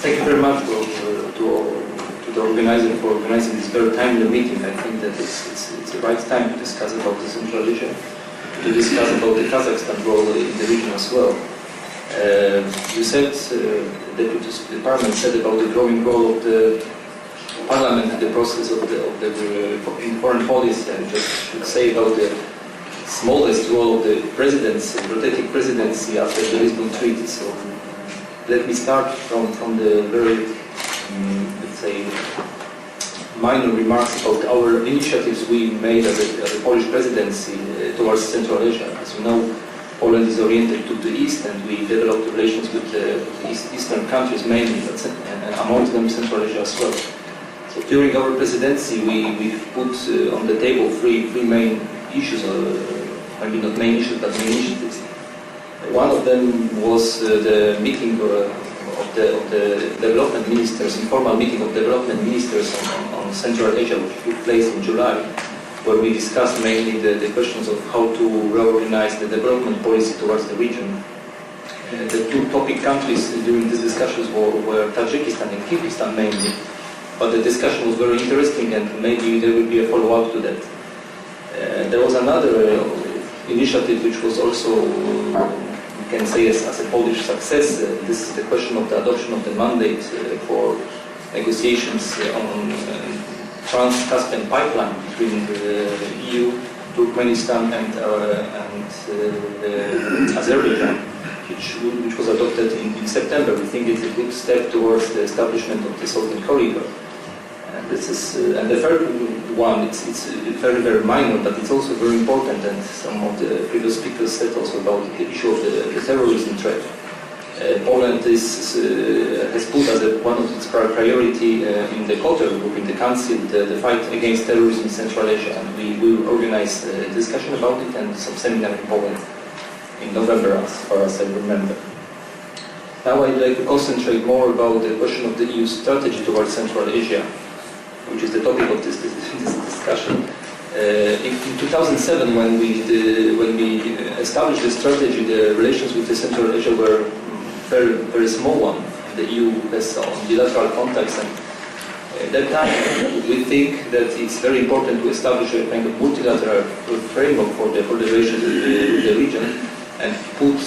Thank you very much to the organizer for organizing this very timely meeting. I think that it's the right time to discuss about the Central Asia, to discuss about the Kazakhstan role in the region as well. You said, the Parliament said about the growing role of the Parliament in the process of the foreign policy, and just should say about the smallest role of the presidency, rotating presidency after the Lisbon Treaty. So let me start from the very, let's say, minor remarks about our initiatives we made as a Polish presidency towards Central Asia. As you know, Poland is oriented to the east, and we developed relations with the eastern countries mainly, and among them Central Asia as well. So during our presidency, we put on the table three main issues, maybe not main issues, but main initiatives. One of them was the meeting of the development ministers, informal meeting of development ministers on Central Asia, which took place in July, where we discussed mainly the questions of how to reorganize the development policy towards the region. The two topic countries during these discussions were Tajikistan and Kyrgyzstan mainly, but the discussion was very interesting, and maybe there will be a follow-up to that. There was another initiative which was also, we can say, as a Polish success. This is the question of the adoption of the mandate for negotiations on Trans-Caspian pipeline between the EU, Turkmenistan and Azerbaijan, which was adopted in September. We think it's a good step towards the establishment of the Southern Corridor. And this is, and the third one, it's very, very minor, but it's also very important, and some of the previous speakers said also about the issue of the terrorism threat. Poland has put as one of its priority in the Kotel group, in the Council, the fight against terrorism in Central Asia, and we will organize a discussion about it and some seminar in Poland in November, as far as I remember. Now I'd like to concentrate more about the question of the EU strategy towards Central Asia, which is the topic of this discussion. In 2007, when we established the strategy, the relations with the Central Asia were very, very small one. The EU has bilateral contacts, and at that time we think that it's very important to establish a kind of multilateral framework for the relations with the region, and put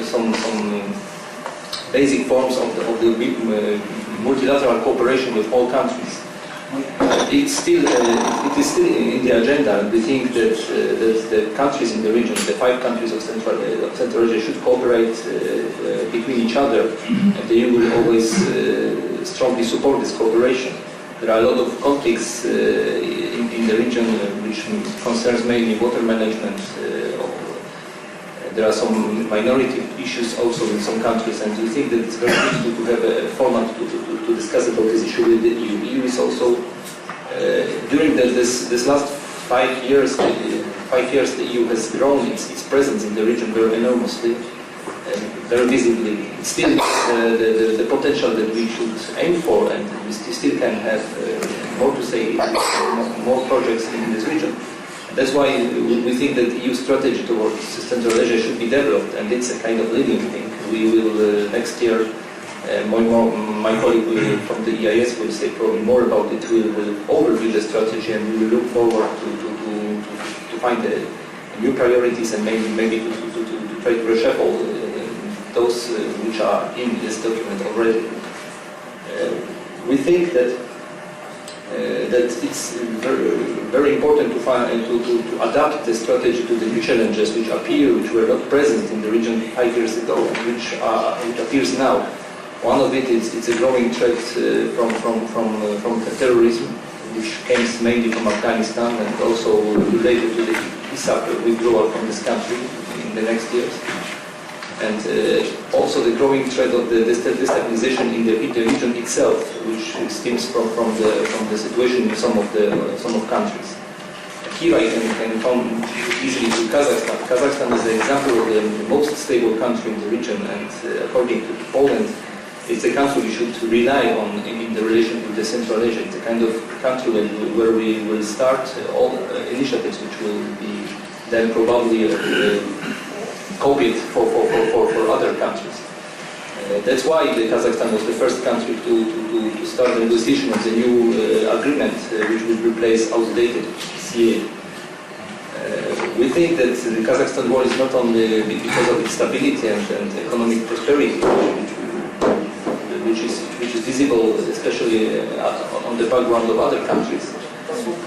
some basic forms of the multilateral cooperation with all countries. It is still in the agenda, and we think that the countries in the region, the 5 countries of Central Asia, should cooperate between each other, and the EU will always strongly support this cooperation. There are a lot of conflicts in the region, which concerns mainly water management. There are some minority issues also in some countries, and we think that it's very good to have a format to discuss about this issue with the EU. EU is also, during this last 5 years, the EU has grown its presence in the region very enormously, very visibly. Still, the potential that we should aim for, and we still can have more to say, more projects in this region. That's why we think that the EU strategy towards Central Asia should be developed, and it's a kind of living thing. We will next year, my colleague from the EIS will say probably more about it. We will overview the strategy, and we will look forward to find new priorities, and maybe to try to reshuffle those which are in this document already. We think that it's very important to adapt the strategy to the new challenges which were not present in the region 5 years ago, and which appears now. One of it is it's a growing threat from terrorism, which comes mainly from Afghanistan, and also related to the ISAF withdrawal from this country in the next years. And also the growing threat of the destabilization in the region itself, which stems from the situation in some of countries. Here I can come easily to Kazakhstan. Kazakhstan is an example of the most stable country in the region, and according to Poland, it's a country we should rely on in the relation with the Central Asia. It's a kind of country where we will start all initiatives which will be then probably copied for other countries. That's why Kazakhstan was the first country to start the negotiation of the new agreement, which will replace outdated CA. We think that the Kazakhstan war is not only because of its stability and economic prosperity, which is visible especially on the background of other countries,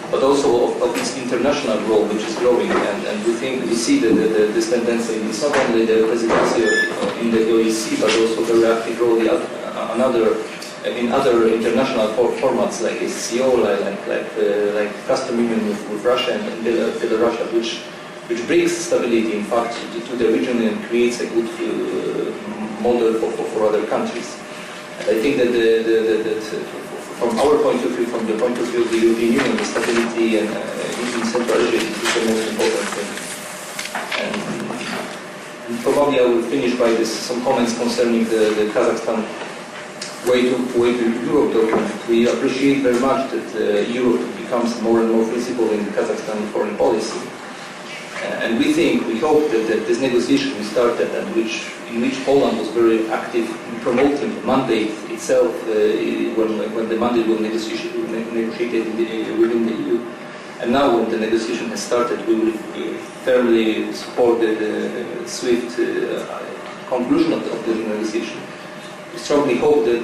but also of its international role, which is growing. And we see that this tendency is not only the presidency in the OEC, but also very active role in other international formats like SCO, like custom union with Russia and Belarus, which brings stability, in fact, to the region and creates a good model for other countries. And I think that from our point of view, from the point of view of the European Union, the stability in Central Asia is the most important thing. And probably I will finish by some comments concerning the Kazakhstan way to Europe document. We appreciate very much that Europe becomes more and more visible in the Kazakhstan foreign policy. And we hope that this negotiation we started, and in which Poland was very active in promoting the mandate itself when the mandate was negotiated within the EU. And now when the negotiation has started, we will firmly support the swift conclusion of the negotiation. We strongly hope that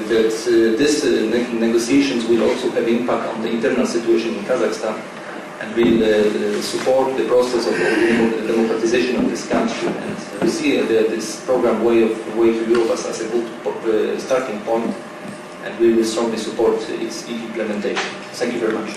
these negotiations will also have impact on the internal situation in Kazakhstan, and will support the process of democratization of this country. And we see this program Way to Europe as a good starting point, and we will strongly support its implementation. Thank you very much.